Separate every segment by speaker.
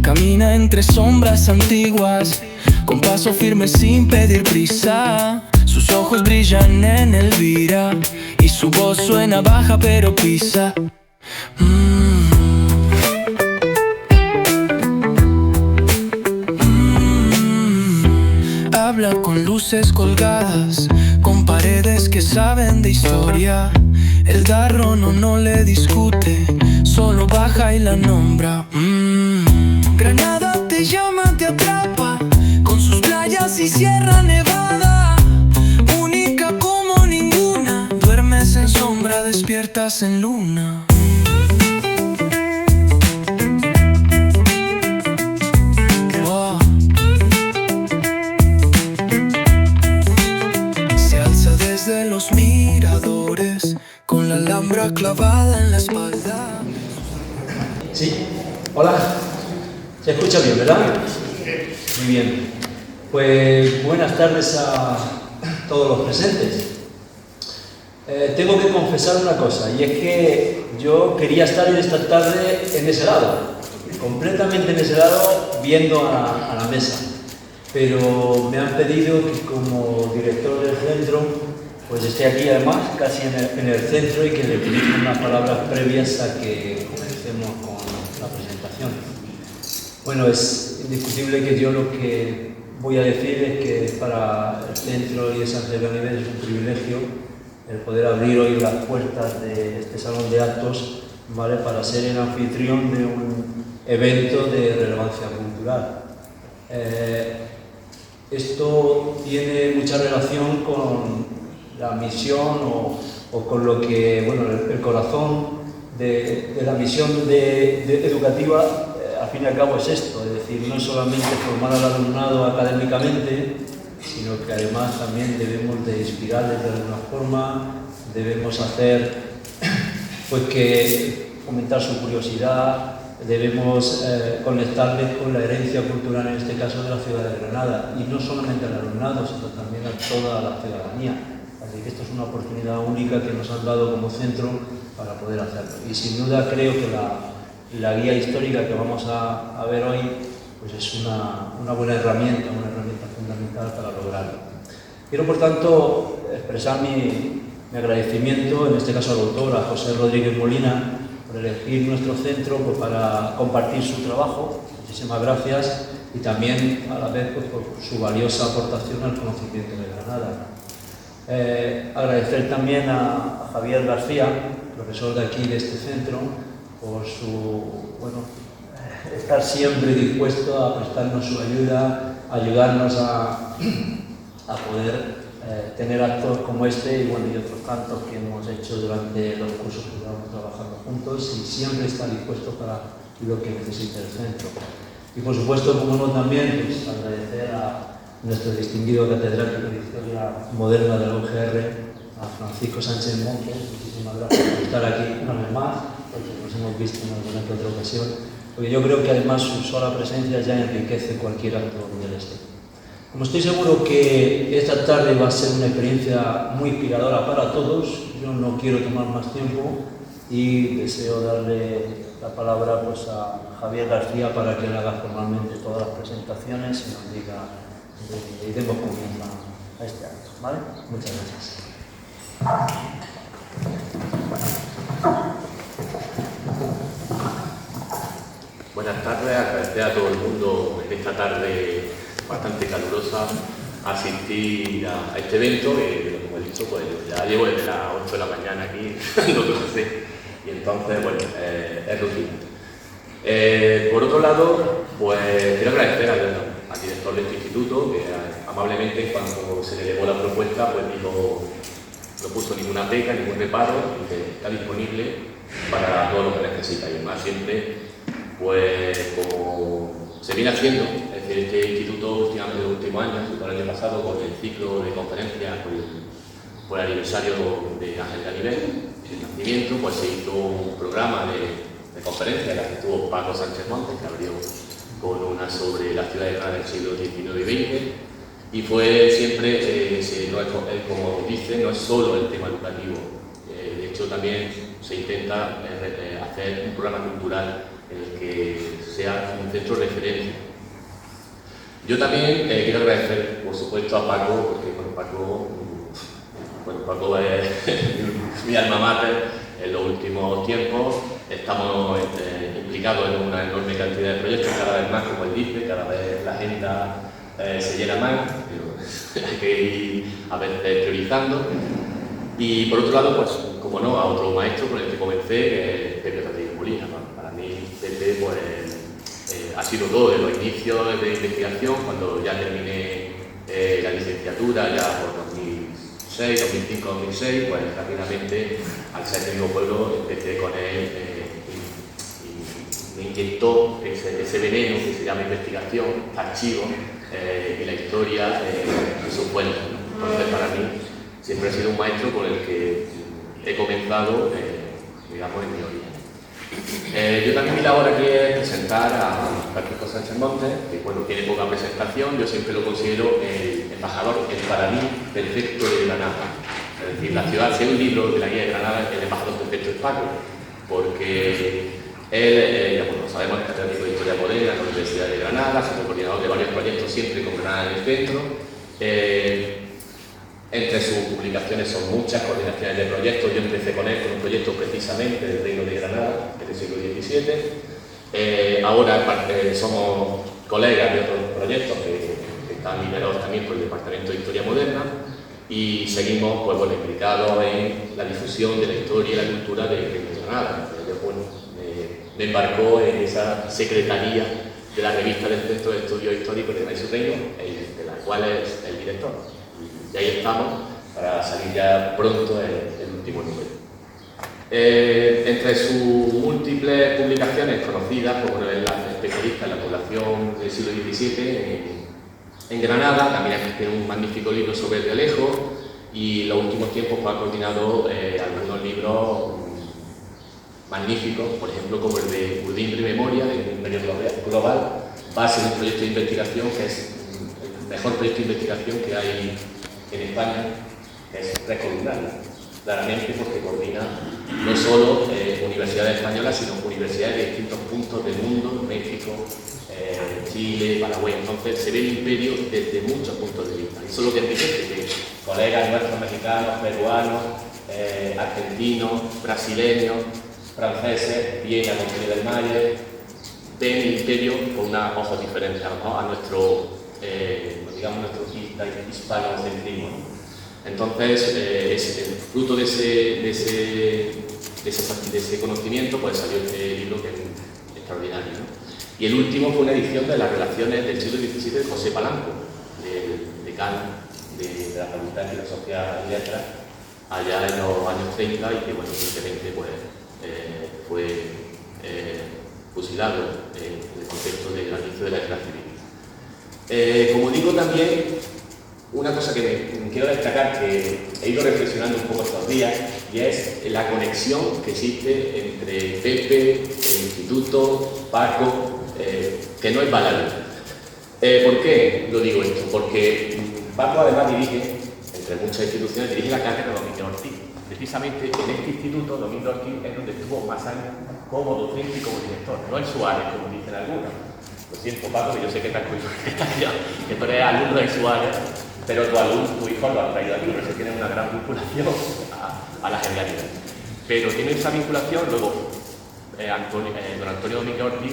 Speaker 1: Camina entre sombras antiguas, con paso firme sin pedir prisa. Sus ojos brillan en Elvira y su voz suena baja pero pisa. Habla con luces colgadas, con paredes que saben de historia. El darro no le discute, solo baja y la nombra. Granada te llama, te atrapa, con sus playas y Sierra Nevada. Única como ninguna, duermes en sombra, despiertas en luna. Se alza desde los miradores, con la Alhambra clavada en la espalda.
Speaker 2: ¿Sí? Hola. ¿Se escucha bien, verdad? Muy bien. Pues buenas tardes a todos los presentes. Tengo que confesar una cosa, y es que yo quería estar en esta tarde en ese lado, completamente en ese lado, viendo a la mesa. Pero me han pedido que como director del centro, pues esté aquí además, casi en el centro, y que le utilice unas palabras previas a que comencemos con la presentación. Bueno, es indiscutible que yo lo que voy a decir es que para el centro y de San Sebastián es un privilegio el poder abrir hoy las puertas de este salón de actos, ¿vale?, para ser el anfitrión de un evento de relevancia cultural. Esto tiene mucha relación con la misión o con lo que, bueno, el corazón de la misión educativa. Al fin y al cabo es esto, es decir, no es solamente formar al alumnado académicamente, sino que además también debemos de inspirarles de alguna forma, debemos hacer, pues, que fomentar su curiosidad, debemos conectarles con la herencia cultural, en este caso de la ciudad de Granada, y no solamente al alumnado, sino también a toda la ciudadanía. Así que esto es una oportunidad única que nos han dado como centro para poder hacerlo. Y sin duda creo que la guía histórica que vamos a ver hoy, pues es una buena herramienta, fundamental para lograrlo. Quiero, por tanto, expresar mi agradecimiento, en este caso al autor, a José Rodríguez Molina, por elegir nuestro centro, pues, para compartir su trabajo. Muchísimas gracias, y también a la vez, pues, por su valiosa aportación al conocimiento de Granada. Agradecer también a Javier García, profesor de aquí, de este centro, por su, bueno, estar siempre dispuesto a prestarnos su ayuda, ayudarnos a poder tener actos como este y, bueno, y otros tantos que hemos hecho durante los cursos que llevamos trabajando juntos, y siempre está dispuesto para lo que necesite el centro. Y por supuesto, como no, también pues, agradecer a nuestro distinguido catedrático de Historia Moderna de la UGR, a Francisco Sánchez Montes. Muchísimas gracias por estar aquí una vez más, porque nos hemos visto en alguna que otra ocasión, porque yo creo que además su sola presencia ya enriquece cualquier acto del este. Como estoy seguro que esta tarde va a ser una experiencia muy inspiradora para todos, yo no quiero tomar más tiempo y deseo darle la palabra, pues, a Javier García para que él haga formalmente todas las presentaciones y nos diga y demos comienzo a este acto, ¿vale? Muchas gracias.
Speaker 3: Buenas tardes, agradecer a todo el mundo en esta tarde bastante calurosa asistir a este evento, que, como he dicho, pues ya llevo desde las 8 de la mañana aquí dando clases, y entonces, bueno, es rutina. Por otro lado, pues quiero agradecer al director de este instituto, que amablemente, cuando se le elevó la propuesta, pues no puso ninguna pega, ningún reparo, y que está disponible para todo lo que necesita. Y además siempre, pues como se viene haciendo, es decir, este instituto últimamente en los últimos años, el año pasado, con el ciclo de conferencias por el aniversario de Ángel Galileo, el nacimiento, pues se hizo un programa de conferencias en la que estuvo Paco Sánchez Montes, que abrió con una sobre la ciudad de Granada del siglo XIX y XX, Y fue siempre, como dice, no es solo el tema educativo. De hecho, también se intenta hacer un programa cultural en el que sea un centro de referencia. Yo también quiero agradecer, por supuesto, a Paco, porque Paco es mi alma mater en los últimos tiempos. Estamos implicados en una enorme cantidad de proyectos, cada vez más, como él dice, cada vez la agenda se llena más, pero hay que ir a ver, priorizando. Y por otro lado, pues, como no, a otro maestro con el que comencé, que es Pepe Rodríguez Molina, ¿no? Para mí, Pepe, pues, ha sido todo de los inicios de investigación, cuando ya terminé la licenciatura, ya por 2006, 2005, 2006, pues rápidamente, al ser del mismo pueblo, empecé con él y me inyectó ese veneno que se llama investigación, archivo, y la historia de sus cuentos, ¿no? Entonces, para mí, siempre ha sido un maestro con el que he comenzado, digamos, en mi origen. Yo también mi labor aquí es presentar a Francisco Sánchez Montes, que bueno, tiene poca presentación, yo siempre lo considero el embajador, el paladín perfecto de Granada. Es decir, la ciudad, si hay un libro de la guía de Granada, el embajador perfecto es Paco, porque él, ya bueno, sabemos, es catedrático de Historia Moderna en la Universidad de Granada, ha sido coordinador de varios proyectos siempre con Granada en el centro. Entre sus publicaciones son muchas coordinaciones de proyectos. Yo empecé con él con un proyecto precisamente del Reino de Granada, del siglo XVII. Ahora somos colegas de otros proyectos que están liderados también por el Departamento de Historia Moderna y seguimos, pues, bueno, implicados en la difusión de la historia y la cultura del Reino de Granada. Yo, bueno, me embarcó en esa secretaría de la revista del Centro de Estudios Históricos de Granada y su Reino, de la cual es el director. Y ahí estamos para salir ya pronto el último número. Entre sus múltiples publicaciones conocidas, como es la especialista en la población del siglo XVII en Granada, también tiene un magnífico libro sobre el Realejo y en los últimos tiempos ha coordinado algunos libros magníficos, por ejemplo, como el de Urdimbre y Memoria, del Imperio Global, base de un proyecto de investigación que es el mejor proyecto de investigación que hay en España, es recolumnarla, claramente porque coordina no solo universidades españolas, sino universidades de distintos puntos del mundo, México, Chile, Paraguay. Entonces se ve el imperio desde muchos puntos de vista. Eso es lo que enriquece, que colegas nuestros mexicanos, peruanos, argentinos, brasileños, franceses, Viena, Montpellier del Malle, ven el imperio con unos ojos diferentes a nuestro, digamos, nuestro hispanocentrismo. Entonces, el fruto de ese conocimiento, pues salió este libro que es extraordinario, ¿no? Y el último fue una edición de las relaciones del siglo XVII de José Palanco, del decano de la Facultad de Filosofía y Letras, allá en los años 30, y que, bueno, simplemente pues, fue fusilado en el contexto del inicio de la Guerra Civil. Como digo también, una cosa que quiero destacar, que he ido reflexionando un poco estos días, y es la conexión que existe entre Pepe, el Instituto, Paco, que no es baladí. ¿Por qué lo digo esto? Porque Paco además dirige, entre muchas instituciones, dirige la cátedra Domingo Ortiz. Precisamente en este instituto, Domingo Ortiz es donde estuvo más años como docente y como director, no en Suárez, como dicen algunos. Lo siento, Paco, que yo sé que que tú eres alumno de Suárez, pero tu hijo lo ha traído aquí, pero se tiene una gran vinculación a la genialidad. Pero tiene esa vinculación, luego don Antonio Domingo Ortiz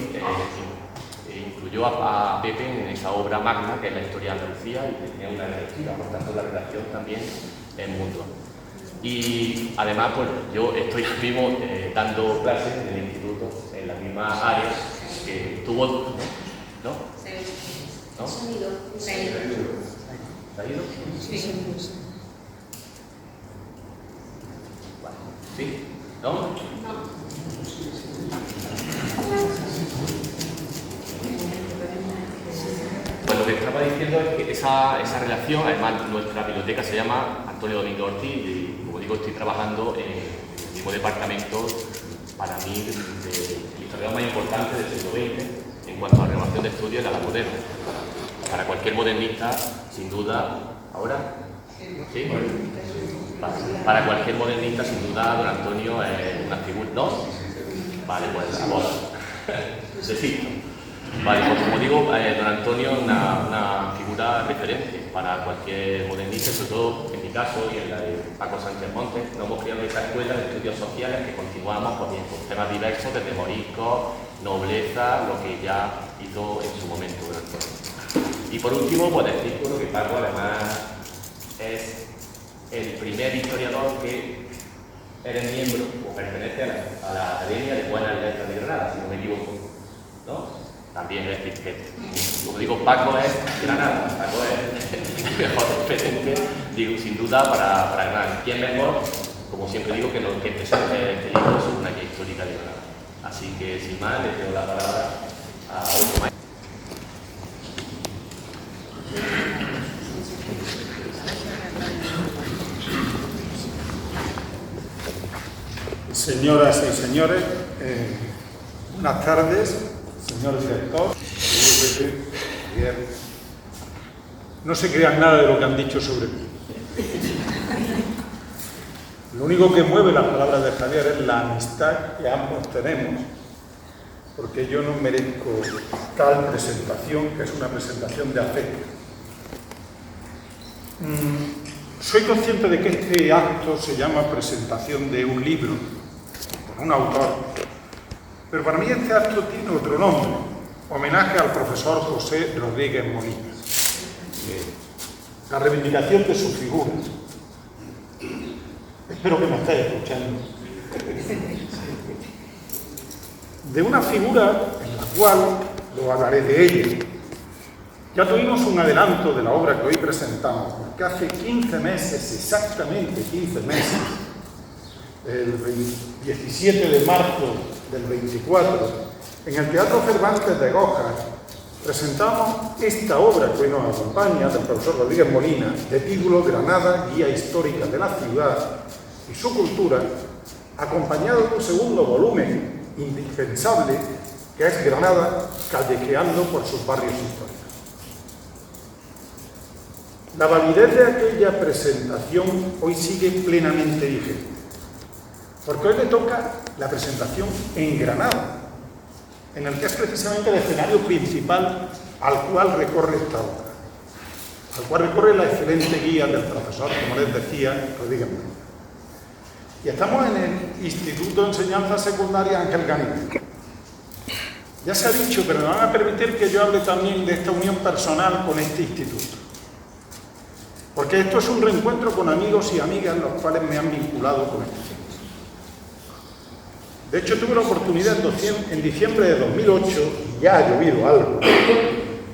Speaker 3: incluyó a Pepe en esa obra magna que es la Historia de Andalucía y que tiene una redactiva, por tanto la redacción también es mutua. Y además, pues yo estoy ahora mismo dando clases en el instituto, en la misma área que tuvo, ¿no? ¿No? ¿Se ha ido? Sí. Bueno, ¿sí? ¿No? No. Pues lo que estaba diciendo es que esa relación, además nuestra biblioteca se llama Antonio Domingo Ortiz y, como digo, estoy trabajando en el mismo departamento, para mí, el historiador más importante del siglo XX en cuanto a renovación de estudios en la edad moderna. para cualquier modernista, sin duda, ¿ahora? ¿Sí? Vale. Para cualquier modernista, sin duda, don Antonio es una figura, ¿no? Vale, pues la voz. Necesito. Vale, pues como digo, don Antonio es una figura referente para cualquier modernista, sobre todo en mi caso y en la de Paco Sánchez Montes. Nos hemos criado en esta escuela de estudios sociales que continuamos con temas diversos, desde moriscos, nobleza, lo que ya hizo en su momento don Antonio. Y por último, pues decir que Paco además es el primer historiador que eres miembro o pertenece a la Academia de Buenas Letras de Granada, si no me equivoco, ¿no? También es decir que, como digo, Paco es Granada, Paco es el mejor referente, digo, sin duda, para Granada. ¿Quién mejor? Como siempre digo, que presente este libro sobre una guía histórica de Granada. Así que, sin más, le cedo la palabra a otro maestro.
Speaker 4: Señoras y señores, buenas tardes, señor director. No se crean nada de lo que han dicho sobre mí. Lo único que mueve las palabras de Javier es la amistad que ambos tenemos, porque yo no merezco tal presentación, que es una presentación de afecto. Soy consciente de que este acto se llama presentación de un libro, por un autor, pero para mí este acto tiene otro nombre, homenaje al profesor José Rodríguez Molina, la reivindicación de su figura. Espero que me estéis escuchando. De una figura en la cual, lo hablaré de ella, ya tuvimos un adelanto de la obra que hoy presentamos, porque hace 15 meses, exactamente 15 meses, el 17 de marzo del 24, en el Teatro Cervantes de Gójar, presentamos esta obra que hoy nos acompaña, del profesor Rodríguez Molina, de título Granada, Guía Histórica de la Ciudad y su Cultura, acompañado de un segundo volumen indispensable, que es Granada, callejeando por sus barrios históricos. La validez de aquella presentación hoy sigue plenamente vigente, porque hoy le toca la presentación en Granada, en el que es precisamente el escenario principal al cual recorre esta obra, al cual recorre la excelente guía del profesor, como les decía, Rodríguez Molina. Y estamos en el Instituto de Enseñanza Secundaria Ángel Ganimedes. Ya se ha dicho, pero me van a permitir que yo hable también de esta unión personal con este instituto. Porque esto es un reencuentro con amigos y amigas los cuales me han vinculado con este centro. De hecho, tuve la oportunidad en diciembre de 2008, y ya ha llovido algo,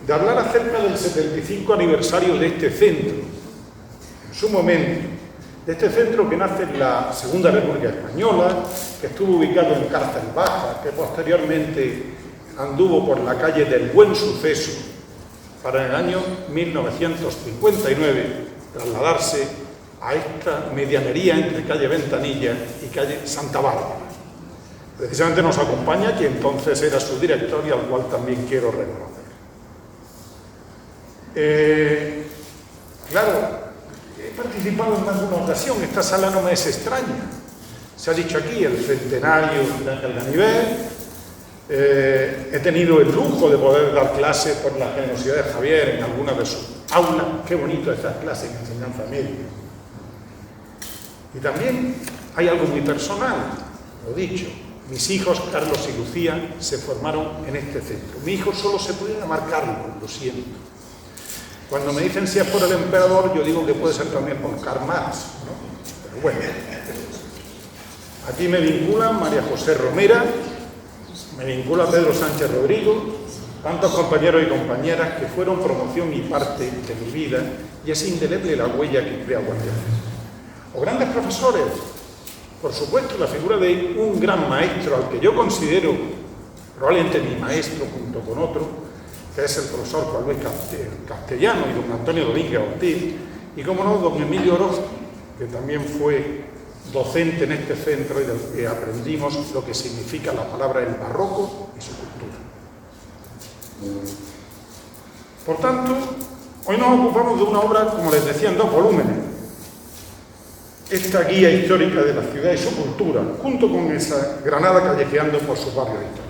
Speaker 4: de hablar acerca del 75 aniversario de este centro, en su momento, de este centro que nace en la Segunda República Española, que estuvo ubicado en Cárcel Baja, que posteriormente anduvo por la calle del Buen Suceso, para en el año 1959 trasladarse a esta medianería entre calle Ventanilla y calle Santa Bárbara. Precisamente nos acompaña quien entonces era su director y al cual también quiero reconocer. Claro, he participado en más de una ocasión, esta sala no me es extraña. Se ha dicho aquí el centenario de Ángel Ganimedes. He tenido el lujo de poder dar clases por la generosidad de Javier en alguna de sus aulas. Qué bonito esas clases en enseñanza media. Y también hay algo muy personal, lo dicho. Mis hijos, Carlos y Lucía, se formaron en este centro. Mi hijo solo se puede llamar Carlos, lo siento. Cuando me dicen si es por el emperador, yo digo que puede ser también por Karl Marx, ¿no? Pero bueno. Aquí me vinculan María José Romera, me vincula Pedro Sánchez Rodrigo, tantos compañeros y compañeras que fueron promoción y parte de mi vida, y es indeleble la huella que crea Guardia. O grandes profesores, por supuesto, la figura de un gran maestro al que yo considero probablemente mi maestro junto con otro, que es el profesor Juan Luis Castellano y don Antonio Domínguez Ortiz, y como no, don Emilio Orozco, que también fue docente en este centro y del que aprendimos lo que significa la palabra el barroco y su cultura. Por tanto, hoy nos ocupamos de una obra, como les decía, en 2 volúmenes. Esta guía histórica de la ciudad y su cultura, junto con esa Granada callejeando por sus barrios históricos.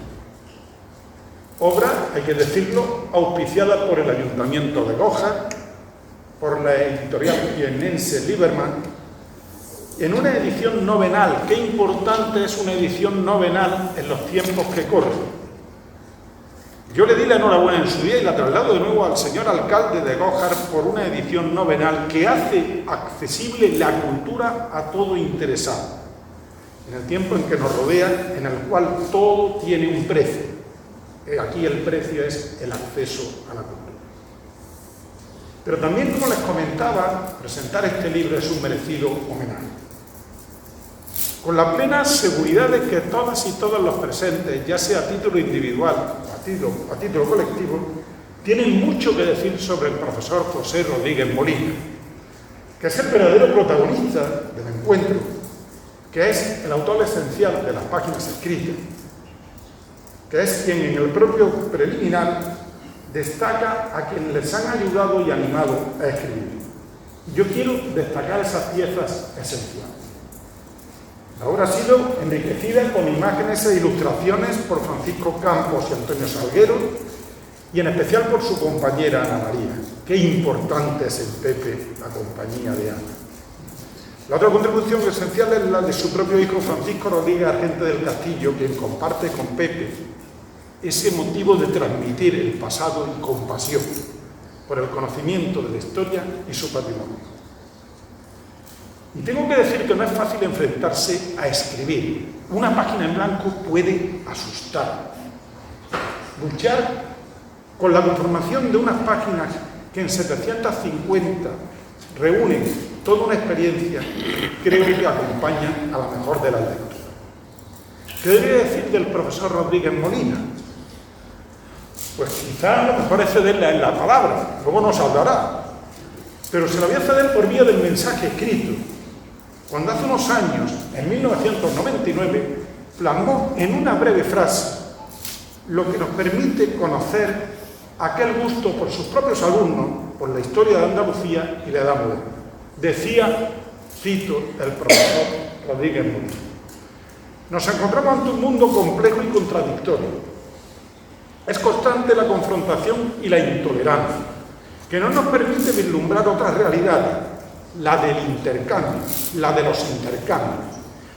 Speaker 4: Obra, hay que decirlo, auspiciada por el Ayuntamiento de Gójar, por la editorial jiennense Lieberman, en una edición novenal. Qué importante es una edición novenal en los tiempos que corren. Yo le di la enhorabuena en su día y la traslado de nuevo al señor alcalde de Gójar por una edición novenal que hace accesible la cultura a todo interesado, en el tiempo en que nos rodea, en el cual todo tiene un precio. Aquí el precio es el acceso a la cultura. Pero también, como les comentaba, presentar este libro es un merecido homenaje. Con la plena seguridad de que todas y todos los presentes, ya sea a título individual o a título colectivo, tienen mucho que decir sobre el profesor José Rodríguez Molina, que es el verdadero protagonista del encuentro, que es el autor esencial de las páginas escritas, que es quien en el propio preliminar destaca a quienes les han ayudado y animado a escribir. Yo quiero destacar esas piezas esenciales. La obra ha sido enriquecida con imágenes e ilustraciones por Francisco Campos y Antonio Salguero, y en especial por su compañera Ana María. Qué importante es en Pepe la compañía de Ana. La otra contribución esencial es la de su propio hijo Francisco Rodríguez Argente del Castillo, quien comparte con Pepe ese motivo de transmitir el pasado y compasión por el conocimiento de la historia y su patrimonio. Y tengo que decir que no es fácil enfrentarse a escribir. Una página en blanco puede asustar. Luchar con la conformación de unas páginas que en 750 reúnen toda una experiencia, creo que acompaña a la mejor de las lecturas. ¿Qué debería decir del profesor Rodríguez Molina? Pues quizá lo mejor es cederle en la palabra, luego nos hablará. Pero se la voy a ceder por vía del mensaje escrito. Cuando hace unos años, en 1999, plasmó en una breve frase lo que nos permite conocer aquel gusto por sus propios alumnos, por la historia de Andalucía y la Edad Moderna. Decía, cito, el profesor Rodríguez Molina: nos encontramos ante un mundo complejo y contradictorio. Es constante la confrontación y la intolerancia, que no nos permite vislumbrar otras realidades, la del intercambio, la de los intercambios,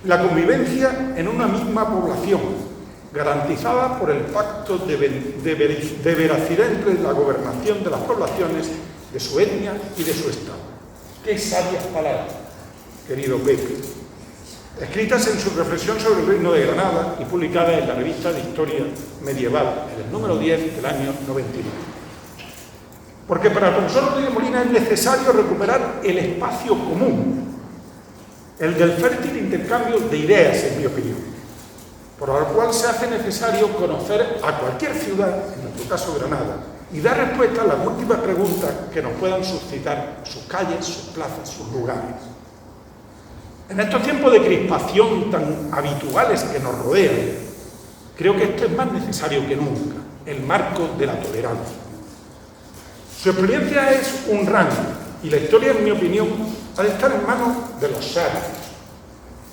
Speaker 4: la convivencia en una misma población, garantizada por el pacto de veracidad entre la gobernación de las poblaciones, de su etnia y de su estado. ¡Qué sabias palabras, querido Pepe! Escritas en su reflexión sobre el Reino de Granada y publicadas en la revista de Historia Medieval, en el número 10 del año 99. Porque para el profesor Rodríguez Molina es necesario recuperar el espacio común, el del fértil intercambio de ideas, en mi opinión, por lo cual se hace necesario conocer a cualquier ciudad, en nuestro caso Granada, y dar respuesta a las múltiples preguntas que nos puedan suscitar sus calles, sus plazas, sus lugares. En estos tiempos de crispación tan habituales que nos rodean, creo que esto es más necesario que nunca, el marco de la tolerancia. Su experiencia es un rango, y la historia, en mi opinión, ha de estar en manos de los sabios,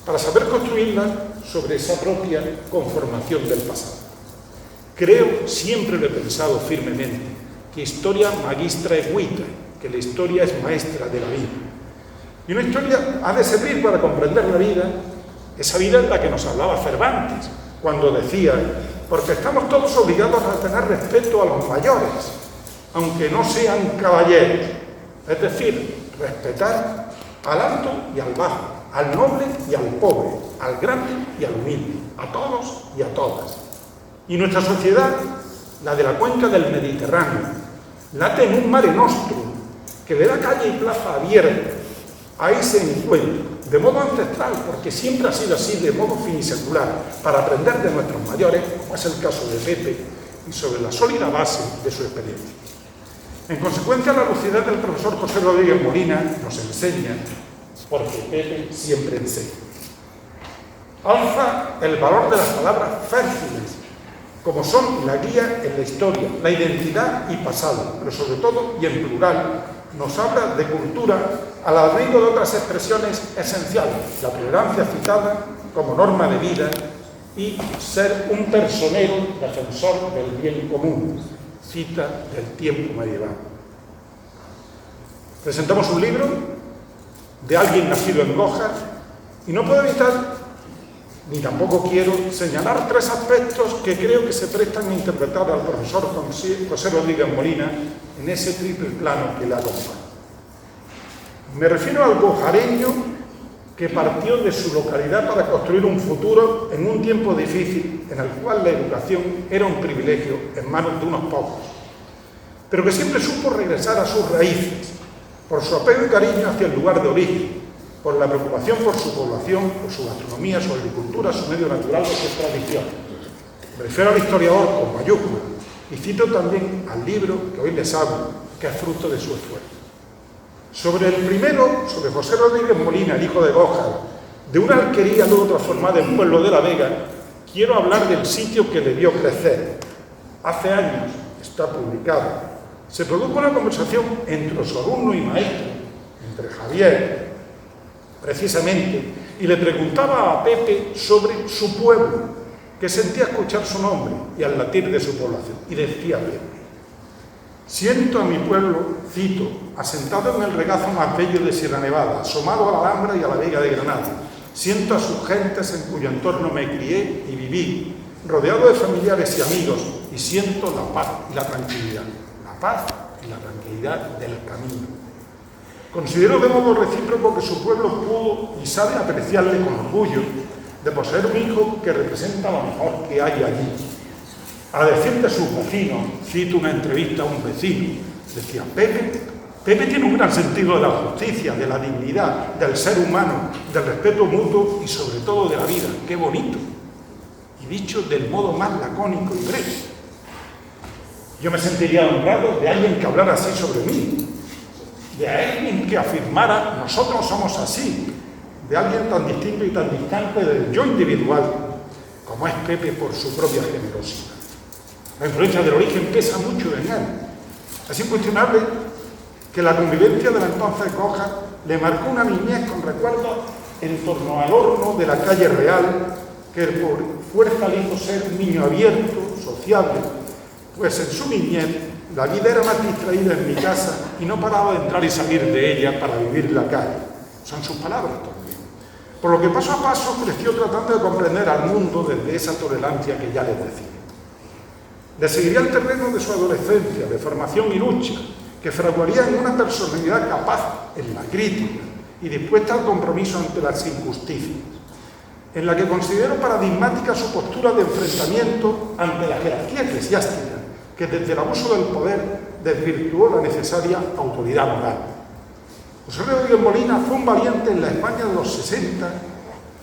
Speaker 4: para saber construirla sobre esa propia conformación del pasado. Creo, siempre lo he pensado firmemente, que historia magistra et vita, que la historia es maestra de la vida. Y una historia ha de servir para comprender la vida, esa vida en la que nos hablaba Cervantes, cuando decía, porque estamos todos obligados a tener respeto a los mayores, aunque no sean caballeros, es decir, respetar al alto y al bajo, al noble y al pobre, al grande y al humilde, a todos y a todas. Y nuestra sociedad, la de la cuenca del Mediterráneo, late en un mare nostrum que le da calle y plaza abierta a ese encuentro, de modo ancestral, porque siempre ha sido así, de modo finisecular, para aprender de nuestros mayores, como es el caso de Pepe, y sobre la sólida base de su experiencia. En consecuencia, la lucidez del profesor José Rodríguez Molina nos enseña, porque Pepe siempre enseña. Alza el valor de las palabras fértiles, como son la guía en la historia, la identidad y pasado, pero sobre todo, y en plural, nos habla de cultura al abrigo de otras expresiones esenciales, la tolerancia citada como norma de vida y ser un personero defensor del bien común, cita del tiempo medieval. Presentamos un libro de alguien nacido en Gójar y no puedo evitar, ni tampoco quiero, señalar tres aspectos que creo que se prestan a interpretar al profesor José Rodríguez Molina en ese triple plano que le acompaña. Me refiero al gojareño que partió de su localidad para construir un futuro en un tiempo difícil en el cual la educación era un privilegio en manos de unos pocos, pero que siempre supo regresar a sus raíces, por su apego y cariño hacia el lugar de origen, por la preocupación por su población, por su gastronomía, su agricultura, su medio natural o su tradición. Me refiero al historiador con mayúsculas y cito también al libro que hoy les hablo, que es fruto de su esfuerzo. Sobre el primero, sobre José Rodríguez Molina, el hijo de Gójar, de una alquería luego transformada en pueblo de la Vega, quiero hablar del sitio que le vio crecer. Hace años, está publicado, se produjo una conversación entre su alumno y maestro, entre Javier, precisamente, y le preguntaba a Pepe sobre su pueblo, que sentía escuchar su nombre y al latir de su población. Y decía Pepe: siento a mi pueblo, cito, asentado en el regazo más bello de Sierra Nevada, asomado a la Alhambra y a la Vega de Granada. Siento a sus gentes en cuyo entorno me crié y viví, rodeado de familiares y amigos, y siento la paz y la tranquilidad. La paz y la tranquilidad del camino. Considero de modo recíproco que su pueblo pudo y sabe apreciarle con orgullo de poseer un hijo que representa lo mejor que hay allí. A decir de sus vecinos, cito una entrevista a un vecino, decía: Pepe tiene un gran sentido de la justicia, de la dignidad, del ser humano, del respeto mutuo y sobre todo de la vida. ¡Qué bonito! Y dicho del modo más lacónico y breve. Yo me sentiría honrado de alguien que hablara así sobre mí, de alguien que afirmara: nosotros somos así, de alguien tan distinto y tan distante del yo individual como es Pepe por su propia generosidad. La influencia del origen pesa mucho en él. Es incuestionable que la convivencia de la entonces Gójar le marcó una niñez con recuerdos en torno al horno de la calle Real, que por fuerza le hizo ser un niño abierto, sociable, pues en su niñez la vida era más distraída en mi casa y no paraba de entrar y salir de ella para vivir en la calle. Son sus palabras también. Por lo que paso a paso creció tratando de comprender al mundo desde esa tolerancia que ya les decía. Le seguiría el terreno de su adolescencia, de formación y lucha, que fraguaría en una personalidad capaz en la crítica y dispuesta al compromiso ante las injusticias, en la que considero paradigmática su postura de enfrentamiento ante la jerarquía eclesiástica, que desde el abuso del poder desvirtuó la necesaria autoridad moral. José Rodríguez Molina fue un valiente en la España de los 60,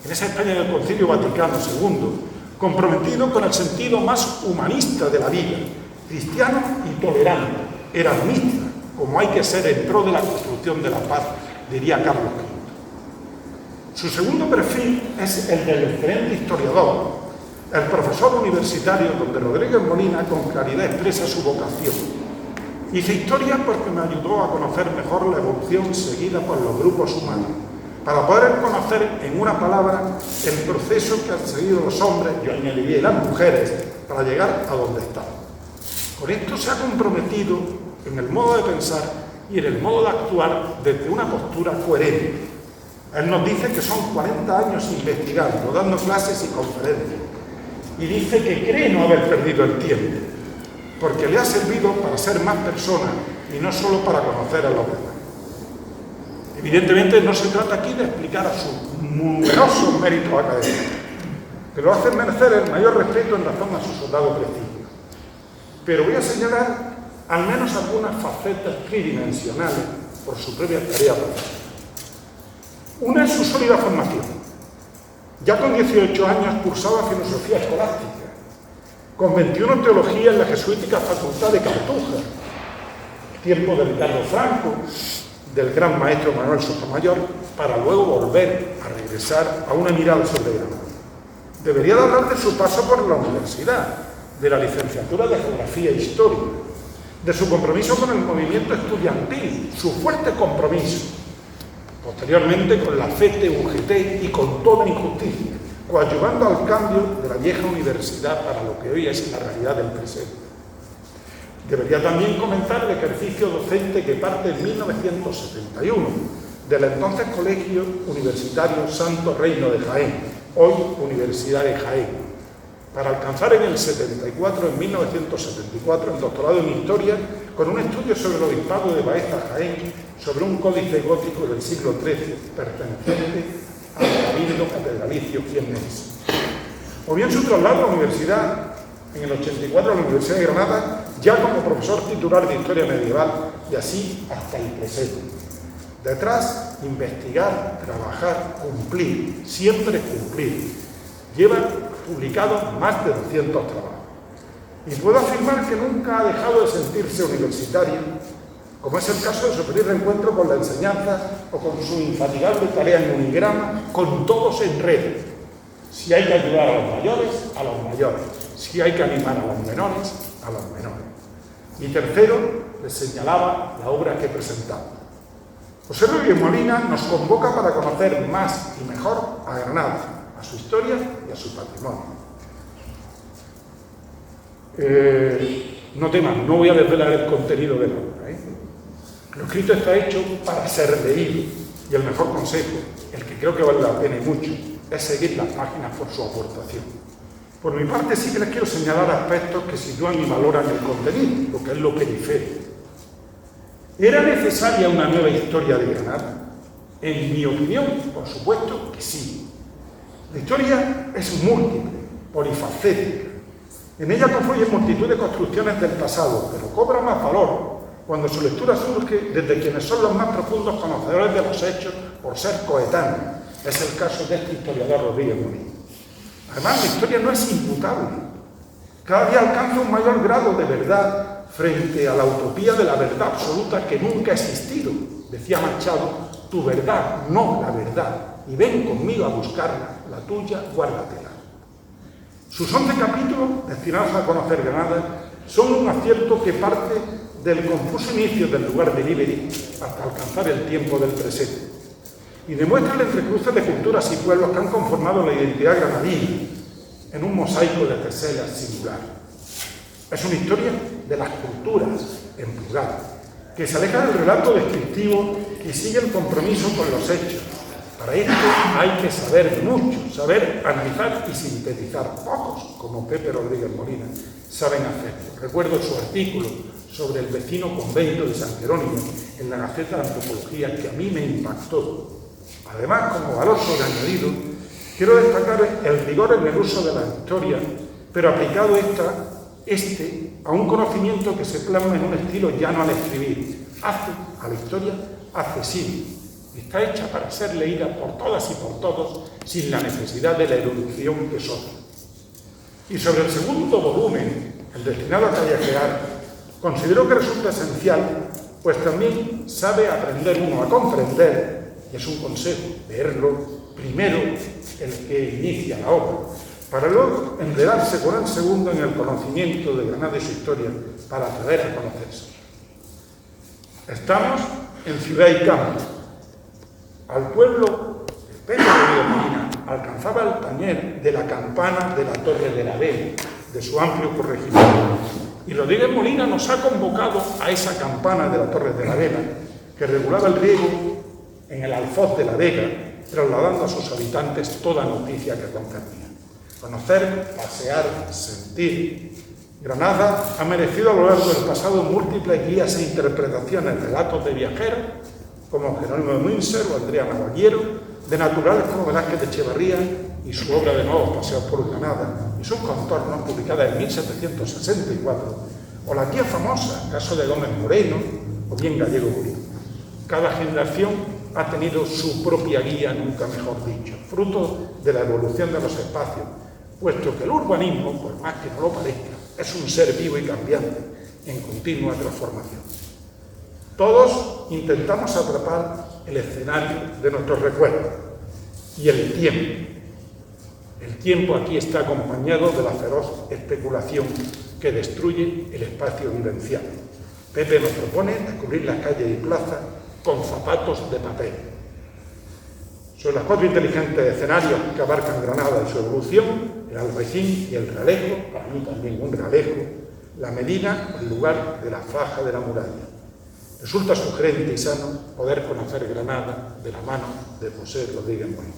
Speaker 4: en esa España del Concilio Vaticano II, comprometido con el sentido más humanista de la vida, cristiano y tolerante, erasmista, como hay que ser en pro de la construcción de la paz, diría Carlos V. Su segundo perfil es el del excelente historiador, el profesor universitario, donde Rodríguez Molina con claridad expresa su vocación. Hice historia porque me ayudó a conocer mejor la evolución seguida por los grupos humanos, para poder conocer en una palabra el proceso que han seguido los hombres, yo añadiría, y las mujeres, para llegar a donde están. Con esto se ha comprometido en el modo de pensar y en el modo de actuar desde una postura coherente. Él nos dice que son 40 años investigando, dando clases y conferencias, y dice que cree no haber perdido el tiempo, porque le ha servido para ser más persona y no solo para conocer a los demás. Evidentemente no se trata aquí de explicar a sus numerosos méritos académicos, que lo hacen merecer el mayor respeto en razón a su soldado prestigio. Pero voy a señalar al menos algunas facetas tridimensionales por su propia tarea profesional. Una es su sólida formación. Ya con 18 años cursaba filosofía escolástica, con 21 teología en la jesuítica Facultad de Cartuja, tiempo de Ricardo Franco, del gran maestro Manuel Sotomayor, para luego volver a regresar a una mirada sobre Granada. Debería de hablar de su paso por la universidad, de la licenciatura de Geografía e Historia, de su compromiso con el movimiento estudiantil, su fuerte compromiso, posteriormente con la FET-UGT y con toda injusticia, coadyuvando al cambio de la vieja universidad para lo que hoy es la realidad del presente. Debería también comentar el ejercicio docente que parte en 1971 del entonces Colegio Universitario Santo Reino de Jaén, hoy Universidad de Jaén, para alcanzar en el 74, en 1974, el doctorado en Historia con un estudio sobre el obispado de Baeza, Jaén, sobre un códice gótico del siglo XIII perteneciente al cabildo catedralicio jiennense. O bien su traslado a la universidad, en el 84 a la Universidad de Granada, ya como profesor titular de Historia Medieval, y así hasta el presente. Detrás, investigar, trabajar, cumplir, siempre cumplir. Lleva publicado más de 200 trabajos. Y puedo afirmar que nunca ha dejado de sentirse universitario, como es el caso de su feliz reencuentro con la enseñanza o con su infatigable tarea en Unigrama, con todos en red. Si hay que ayudar a los mayores, a los mayores. Si hay que animar a los menores, a los menores. Y tercero, les señalaba la obra que presentaba. José Rodríguez Molina nos convoca para conocer más y mejor a Granada, a su historia y a su patrimonio. No teman, no voy a desvelar el contenido de la obra. Lo escrito está hecho para ser leído, y el mejor consejo, el que creo que vale la pena y mucho, es seguir las páginas por su aportación. Por mi parte sí que les quiero señalar aspectos que sitúan y valoran el contenido, lo que es lo periférico. ¿Era necesaria una nueva historia de Granada? En mi opinión, por supuesto que sí. La historia es múltiple, polifacética. En ella confluyen multitud de construcciones del pasado, pero cobra más valor cuando su lectura surge desde quienes son los más profundos conocedores de los hechos por ser coetáneos. Es el caso de este historiador Rodríguez Molina. Además, la historia no es imputable. Cada día alcanza un mayor grado de verdad frente a la utopía de la verdad absoluta que nunca ha existido. Decía Machado, tu verdad, no la verdad, y ven conmigo a buscarla, la tuya, guárdatela. Sus 11 capítulos, destinados a conocer Granada, son un acierto que parte del confuso inicio del lugar de Liberi hasta alcanzar el tiempo del presente, y demuestra el entrecruce de culturas y pueblos que han conformado la identidad granadina en un mosaico de teselas singular. Es una historia de las culturas, en plural, que se aleja del relato descriptivo y sigue el compromiso con los hechos. Para esto hay que saber mucho, saber analizar y sintetizar. Pocos, como Pepe Rodríguez Molina, saben hacerlo. Recuerdo su artículo sobre el vecino convento de San Jerónimo en la Gaceta de Antropología, que a mí me impactó. Además, como valor sobreañadido, quiero destacar el rigor en el uso de la historia, pero aplicado a un conocimiento que se plasma en un estilo llano al escribir. Hace a la historia accesible. Está hecha para ser leída por todas y por todos sin la necesidad de la erudición que son. Y sobre el segundo volumen, el destinado a callejear, considero que resulta esencial, pues también sabe aprender uno a comprender, y es un consejo, leerlo primero el que inicia la obra, para luego enredarse con el segundo en el conocimiento de Granada y su historia, para atrever a conocerse. Estamos en Ciudad y Campo. Al pueblo de Pedro de Molina alcanzaba el tañer de la campana de la Torre de la Vega, de su amplio corregimiento. Y Rodríguez Molina nos ha convocado a esa campana de la Torre de la Vega, que regulaba el riego en el alfoz de la Vega, trasladando a sus habitantes toda noticia que concernía. Conocer, pasear, sentir. Granada ha merecido a lo largo del pasado múltiples guías e interpretaciones, relatos de viajeros, como Jerónimo de Münzer o Andrea Navallero, de naturales como Velázquez de Echevarría y su obra de Nuevos Paseos por Granada y sus contornos, publicada en 1764, o la guía famosa, caso de Gómez Moreno, o bien Gallego Burí. Cada generación ha tenido su propia guía, nunca mejor dicho, fruto de la evolución de los espacios, puesto que el urbanismo, por más que no lo parezca, es un ser vivo y cambiante, en continua transformación. Todos intentamos atrapar el escenario de nuestros recuerdos y el tiempo. El tiempo aquí está acompañado de la feroz especulación que destruye el espacio vivencial. Pepe nos propone descubrir las calles y plazas con zapatos de papel. Sobre los 4 inteligentes escenarios que abarcan Granada y su evolución, el Albaicín y el Realejo, para mí también un Realejo, la Medina, el lugar de la faja de la muralla. Resulta sugerente y sano poder conocer Granada de la mano de José Rodríguez Morín.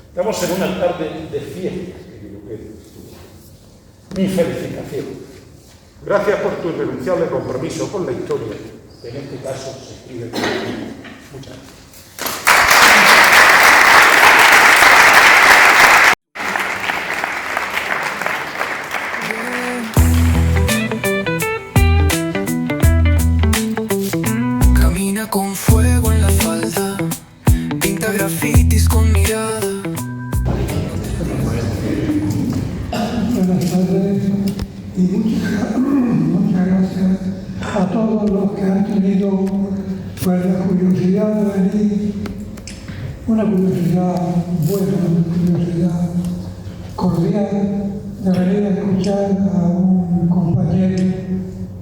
Speaker 4: Estamos en una tarde de fiestas, querido Pedro. Mi felicitación. Gracias por tu irrenunciable compromiso con la historia, que en este caso se escribe contigo. Muchas gracias.
Speaker 1: Con fuego en la falda, pinta grafitis con mirada.
Speaker 5: Buenas tardes y muchas gracias a todos los que han tenido pues, la curiosidad de venir, una curiosidad buena, una curiosidad cordial de venir a escuchar a un compañero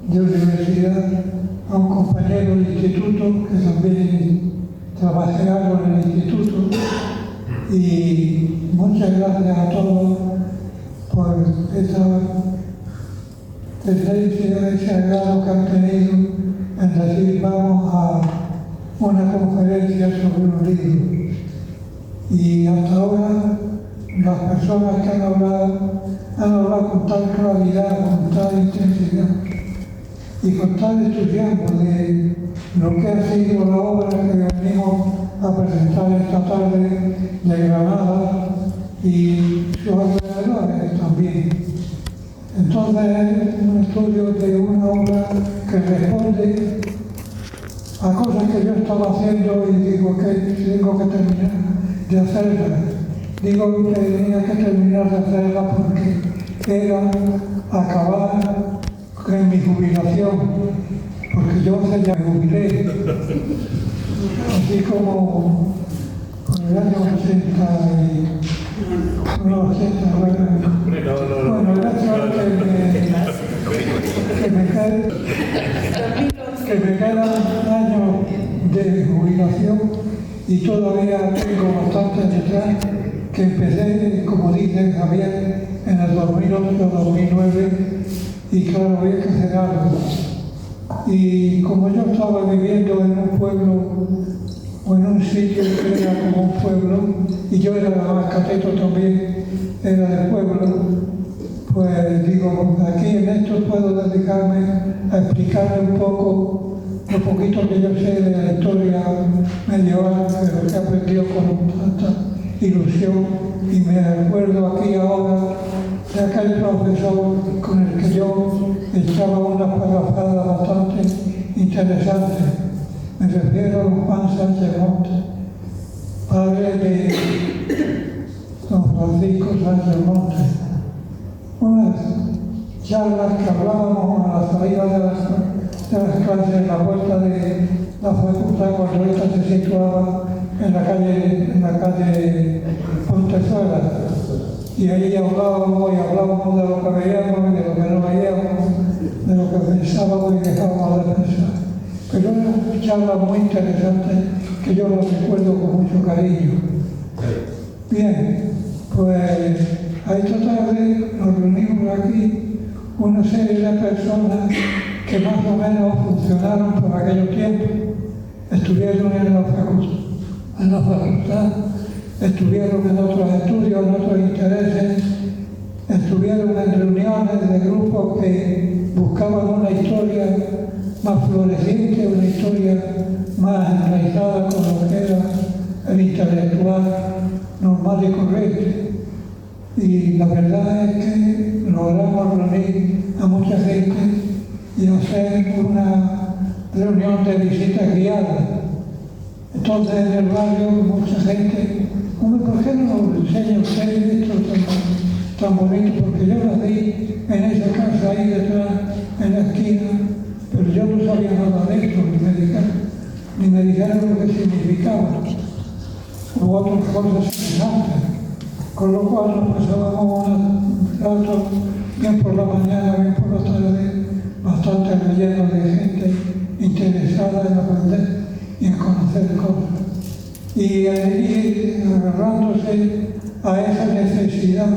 Speaker 5: de universidad, a un compañero del instituto que también trabajé algo en el instituto, y muchas gracias a todos por esa tendencia, ese agrado que han tenido en decir vamos a una conferencia sobre un libro. Y hasta ahora las personas que han hablado con tal claridad, con tal intensidad y con tal entusiasmo de lo que ha sido la obra que venimos a presentar esta tarde de Granada y sus alrededores también. Entonces es un estudio de una obra que responde a cosas que yo estaba haciendo y digo que tengo que terminar de hacerlas. Digo que tenía que terminar de hacerlas porque era acabar en mi jubilación, porque yo hace ya me jubilé, así como en el año 80 bueno, gracias que me quedan años de jubilación y todavía tengo bastante detrás, que empecé, como dice Javier, en el 2008-2009, y claro, había que hacer algo. Y como yo estaba viviendo en un pueblo, o en un sitio que era como un pueblo, y yo era más cateto también, era del pueblo, pues digo, aquí en esto puedo dedicarme a explicarle un poco, lo poquito que yo sé de la historia medieval, de lo que he aprendido con tanta ilusión, y me recuerdo aquí ahora de aquel profesor con el que yo echaba unas parrafadas bastante interesantes. Me refiero a Juan Sánchez Montes, padre de don Francisco Sánchez Montes. Unas charlas que hablábamos a la salida de las clases en la puerta de la facultad cuando esta se situaba en la calle Pontezuela. Y ahí hablábamos de lo que veíamos y de lo que no veíamos, de lo que pensábamos y dejábamos de pensar. Pero era una charla muy interesante que yo la recuerdo con mucho cariño. Bien, pues a esta tarde nos reunimos aquí una serie de personas que más o menos funcionaron por aquellos tiempos, estuvieron en la facultad, estuvieron en otros estudios, en otros intereses, estuvieron en reuniones de grupos que buscaban una historia más floreciente, una historia más enraizada con lo que era el intelectual normal y correcto. Y la verdad es que logramos reunir a mucha gente y hacer una reunión de visitas guiadas. Entonces en el barrio mucha gente, hombre, ¿por qué no nos enseña usted esto tan bonito? Porque yo nací en esa casa ahí detrás, en la esquina, pero yo no sabía nada de esto, ni me dijeron lo que significaba, o otras cosas semejantes. con lo cual nos pasábamos un rato, bien por la mañana, bien por la tarde, bastante relleno de gente interesada en aprender y en conocer cosas. Y ir agarrándose a esa necesidad,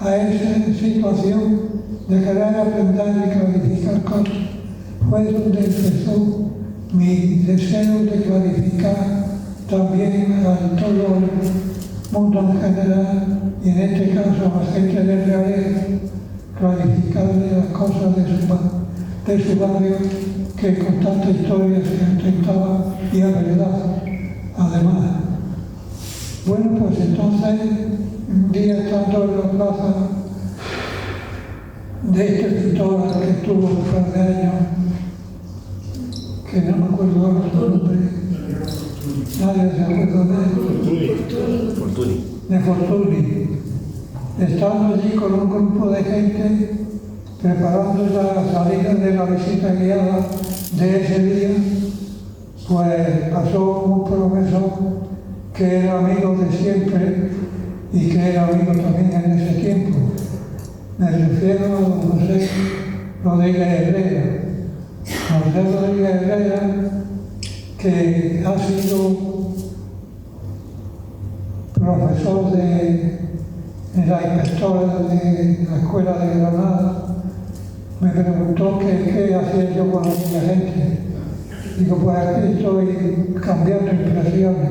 Speaker 5: a esa situación de querer aprender y clarificar cosas, fue donde empezó mi deseo de clarificar también a todo el mundo en general, y en este caso a la gente del realeza, clarificarle las cosas de su barrio, que con tanta historia se intentaba y a verdad, además. Bueno, pues entonces, un día estando en la plaza de este pintor que estuvo un par de años, que no me acuerdo ahora su nombre, nadie se acuerda de
Speaker 3: Fortuny.
Speaker 5: De Fortuny. Estando allí con un grupo de gente preparando la salida de la visita guiada de ese día, pues pasó un profesor que era amigo de siempre y que era amigo también en ese tiempo. Me refiero a don José Rodríguez Herrera. José Rodríguez Herrera, que ha sido profesor de la inspectora de la Escuela de Granada, me preguntó qué hacía yo con aquella gente. Digo, pues aquí estoy cambiando impresiones.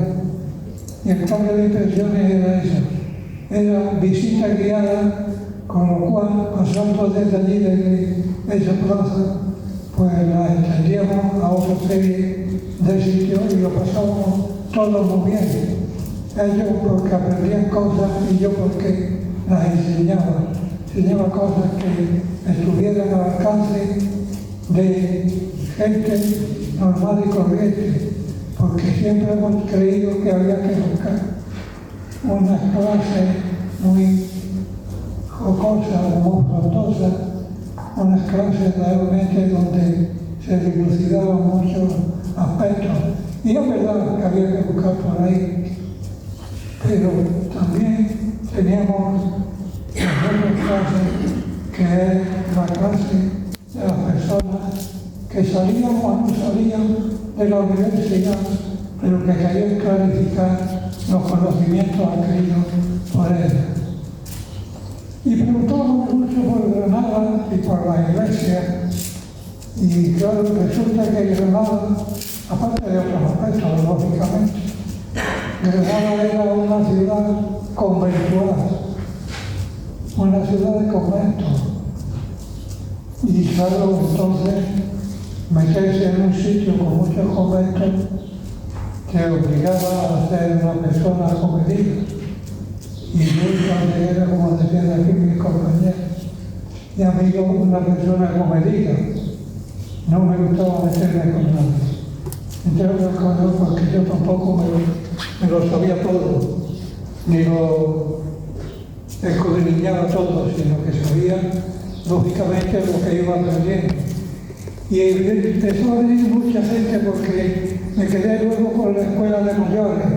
Speaker 5: Y el cambio de impresiones era eso. Era visita guiada, con lo cual, pasando desde allí, desde esa plaza, pues la extendíamos a otra serie de sitios y lo pasábamos todo muy bien. Ellos porque aprendían cosas y yo porque las enseñaba. Enseñaba cosas que estuvieran al alcance de gente normal y corriente, porque siempre hemos creído que había que buscar unas clases muy jocosas o muy frondosas, unas clases realmente donde se dilucidaban muchos aspectos. Y es verdad que había que buscar por ahí, pero también teníamos otras clases, que es la clase de las personas que salían o no salían de la universidad, pero que querían clarificar los conocimientos adquiridos por ella. Y preguntábamos mucho por Granada y por la iglesia, y claro, resulta que Granada, aparte de otros aspectos, lógicamente, Granada era una ciudad conventual, una ciudad de conventos. Y claro, entonces, meterse en un sitio con muchos conventos te obligaba a ser una persona comedida. Y yo cuando era, como decían aquí mis compañeros y amigos, una persona comedida. No me gustaba meterme con nadie. Entre otras cosas, porque yo tampoco me lo sabía todo, ni lo escudriñaba todo, sino que sabía, lógicamente, lo que iba aprendiendo. Y empezó a venir mucha gente porque me quedé luego con la escuela de mayores.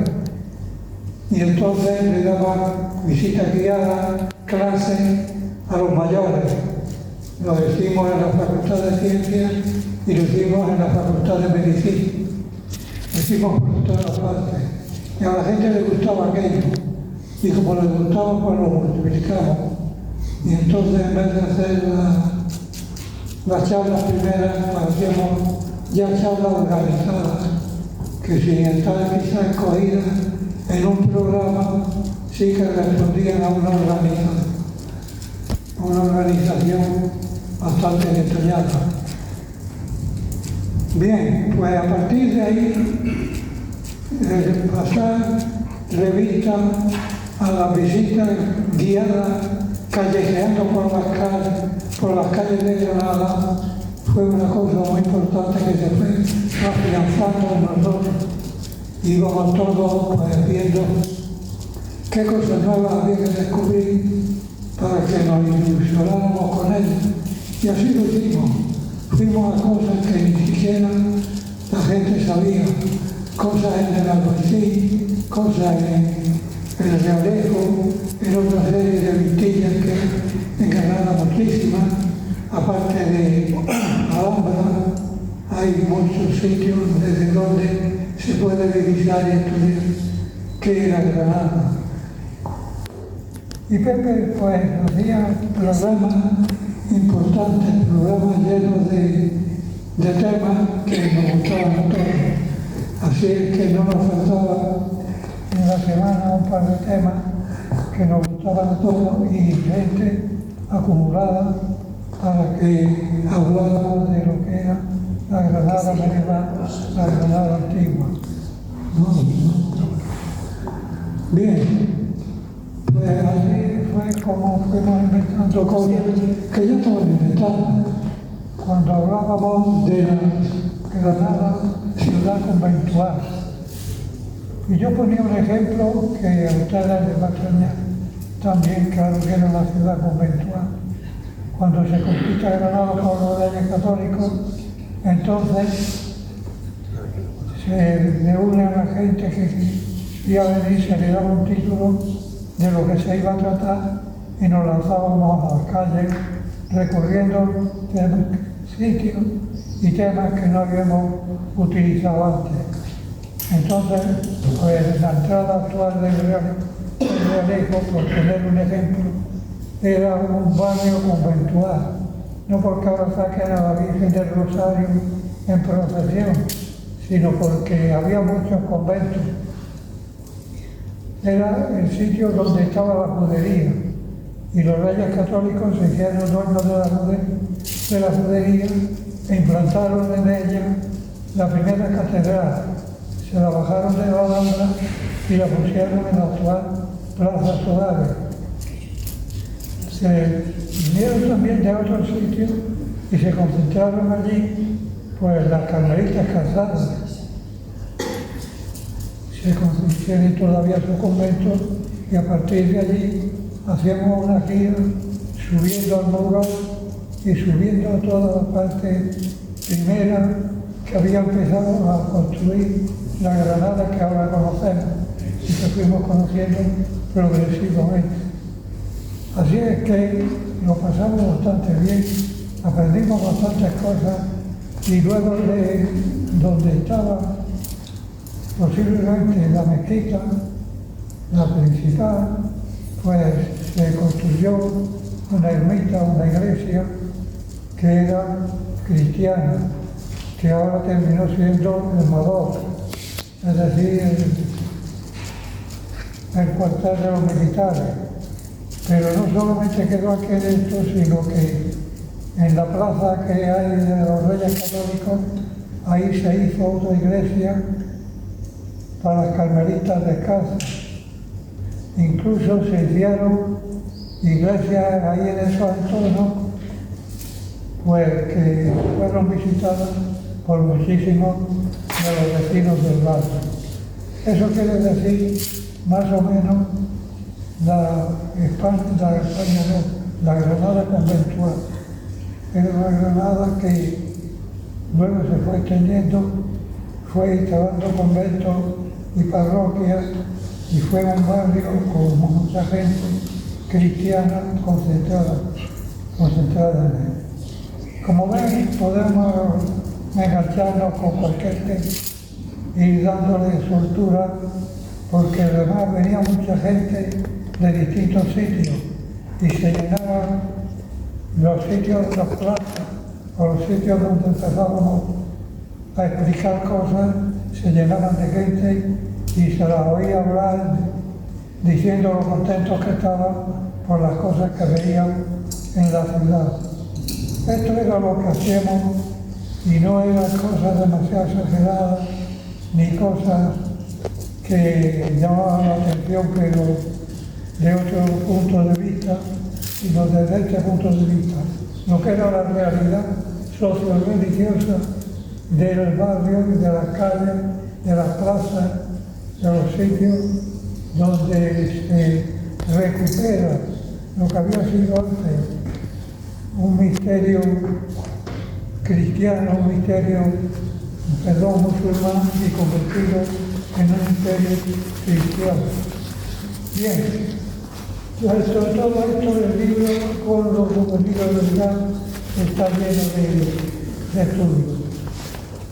Speaker 5: Y entonces le daba visita guiada, clases a los mayores. Lo hicimos en la Facultad de Ciencias y lo hicimos en la Facultad de Medicina. Lo hicimos por todas partes. Y a la gente le gustaba aquello. Y como le gustaba, pues lo multiplicamos. Y entonces, en vez de hacer las charlas primeras, hacíamos ya charlas organizadas, que sin estar quizás escogidas en un programa, sí que respondían a una organización bastante detallada. Bien, pues a partir de ahí, pasar revista a la visita guiada, callejeando por las calles de Granada, fue una cosa muy importante que se fue afianzando en nosotros. Íbamos todos pues, viendo qué cosas nuevas había que descubrir para que nos ilusionáramos con ellas. Y así lo hicimos. Fuimos a cosas que ni siquiera la gente sabía. Cosas en el Albaicín, cosas el Realejo, en otra serie de vintillas que en Granada muchísimas, aparte de Alhambra, hay muchos sitios desde donde se puede divisar y estudiar qué era Granada. Y Pepe pues hacía programas importantes, programas llenos de temas que nos gustaban a todos. Así es que no nos faltaba en la semana un par de temas que nos gustaban a todos y gente acumulada para que habláramos de lo que era la Granada medieval, la Granada antigua. Bien. Pues así fue como fuimos inventando cosas que ya estaban inventadas. Cuando hablábamos de la Granada ciudad conventual. Y yo ponía un ejemplo que a ustedes les va a extrañar también, claro que era la ciudad conventual. Cuando se conquista Granada por los reyes católicos, entonces se reúne a la gente que iba a venir, se le daba un título de lo que se iba a tratar y nos lanzábamos a las calles recorriendo sitios y temas que no habíamos utilizado antes. Entonces, pues la entrada actual del Realejo, por poner un ejemplo, era un barrio conventual, no porque ahora saquen a la Virgen del Rosario en procesión, sino porque había muchos conventos. Era el sitio donde estaba la judería y los reyes católicos se hicieron dueños de la judería e implantaron en ella la primera catedral. Se la bajaron de la Alhambra y la pusieron en la actual Plaza Suárez. Se vinieron también de otros sitios y se concentraron allí, pues las carmelitas casadas. Tienen todavía su convento y a partir de allí hacíamos una gira subiendo al Mourón y subiendo a toda la parte primera que había empezado a construir la Granada que ahora conocemos y que fuimos conociendo progresivamente. Así es que lo pasamos bastante bien, aprendimos bastantes cosas y luego de donde estaba posiblemente la mezquita, la principal, pues se construyó una ermita, una iglesia que era cristiana, que ahora terminó siendo el Madoc, es decir, el cuartel de los militares. Pero no solamente quedó aquí dentro, sino que en la plaza que hay de los Reyes Católicos, ahí se hizo otra iglesia para las carmelitas descalzas. Incluso se hicieron iglesias ahí en esos entornos, pues que fueron visitadas por muchísimos de los vecinos del barrio. Eso quiere decir, más o menos, la Granada conventual. Era una Granada que luego se fue extendiendo, fue instalando conventos y parroquias y fue un barrio con mucha gente cristiana concentrada en él. Como ven, podemos engancharnos con cualquier tema y ir dándole soltura, porque además venía mucha gente de distintos sitios y se llenaban los sitios, las plazas o los sitios donde empezábamos a explicar cosas, se llenaban de gente y se las oía hablar diciendo lo contentos que estaban por las cosas que veían en la ciudad. Esto era lo que hacíamos y no eran cosas demasiado exageradas ni cosas que llamaban la atención, pero de otro punto de vista, sino desde este punto de vista, lo que era la realidad socio-religiosa del barrio, de las calles, de las plazas, de los sitios donde se recupera lo que había sido antes un misterio cristiano, un misterio, musulmán y convertido en un misterio cristiano. Bien, pues sobre todo esto del libro con los contenidos del GAN está lleno de estudios.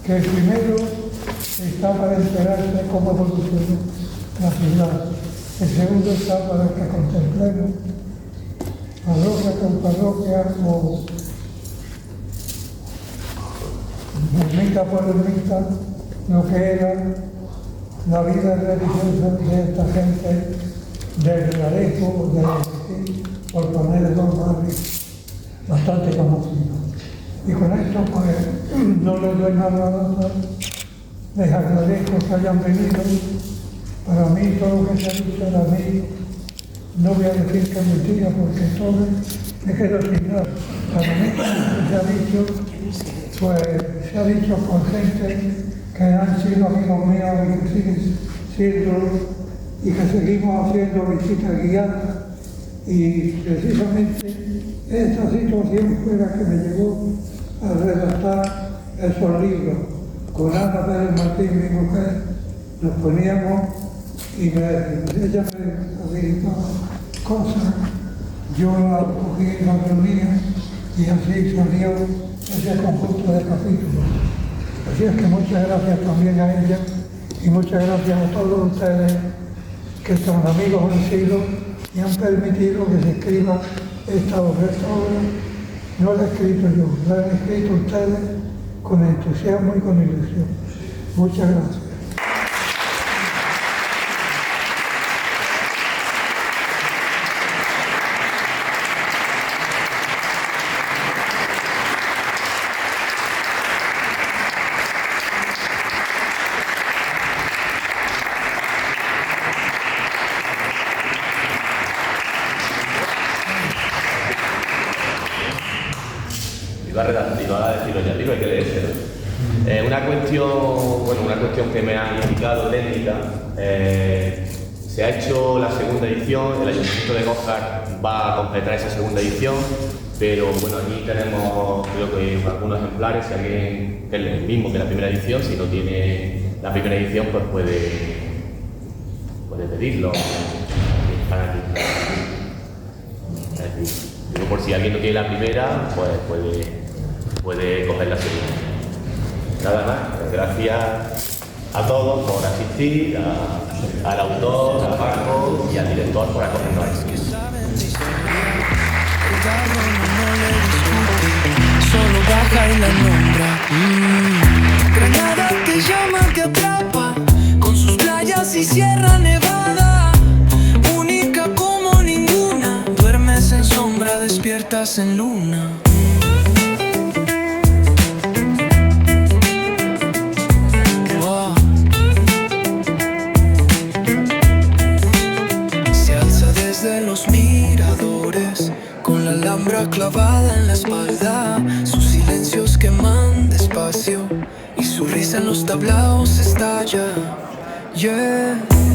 Speaker 5: Que el primero está para enterarse cómo evoluciona la ciudad. El segundo está para que contemplemos parroquia con parroquia o ermita por ermita lo que era la vida religiosa de esta gente del Realejo, por poner dos barrios bastante conocidos. Y con esto pues no les doy nada, les agradezco que hayan venido. Para mí todo lo que se ha dicho era mí, no voy a decir que es mentira porque todo me quedo sin nada. Para mí se ha dicho, pues se ha dicho por gente que han sido amigos míos y que siguen siendo y que seguimos haciendo visitas guiadas y precisamente esta situación fue la que me llevó a redactar esos libros. Con Ana Pérez Martín, mi mujer, nos poníamos y ella me habilitaba cosas, yo las cogí y las reunía y así salió ese conjunto de capítulos. Así es que muchas gracias también a ella y muchas gracias a todos ustedes que son amigos han sido y han permitido que se escriba esta obra. Esta obra no la he escrito yo, la han escrito ustedes con entusiasmo y con ilusión. Muchas gracias.
Speaker 3: Iba a decirlo ya, digo, hay que leerse, ¿no? Una cuestión que me ha indicado técnica, se ha hecho la segunda edición, el Ayuntamiento de Gójar va a completar esa segunda edición, pero bueno, aquí tenemos creo que algunos ejemplares, si alguien es el mismo que la primera edición, si no tiene la primera edición pues puede pedirlo. Están aquí. Digo, por si alguien no tiene la primera, pues puede coger la segunda. Nada más, gracias a todos por asistir, al autor, a Marco y al director por acogernos aquí.
Speaker 1: Solo baja y la nombra. Granada te llama, te atrapa con sus playas y Sierra Nevada, única como ninguna. Duermes en sombra, despiertas en luna. Se alza desde los miradores con la alhambra clavada en la espalda, sus silencios queman despacio y su risa en los tablaos estalla. Yeah.